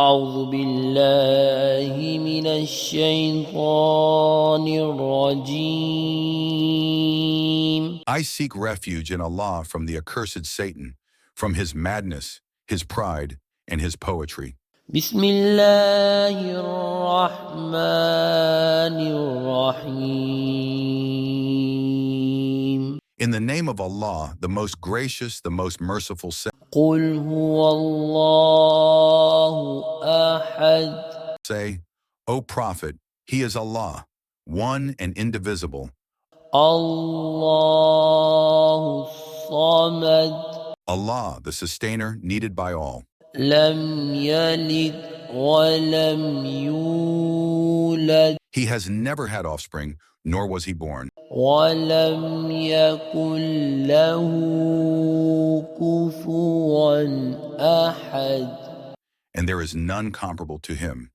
أعوذ بالله من الشيطان الرجيم. I seek refuge in Allah from the accursed Satan, from his madness, his pride, and his poetry. بسم الله الرحمن الرحيم. In the name of Allah, the most gracious, the most merciful, قل هو الله أحد. say, O Prophet, He is Allah, one and indivisible. الله الصمد. Allah, the sustainer needed by all. لم يلد ولم يولد He has never had offspring, nor was he born. ولم يكن له كفوا أحد. And there is none comparable to him.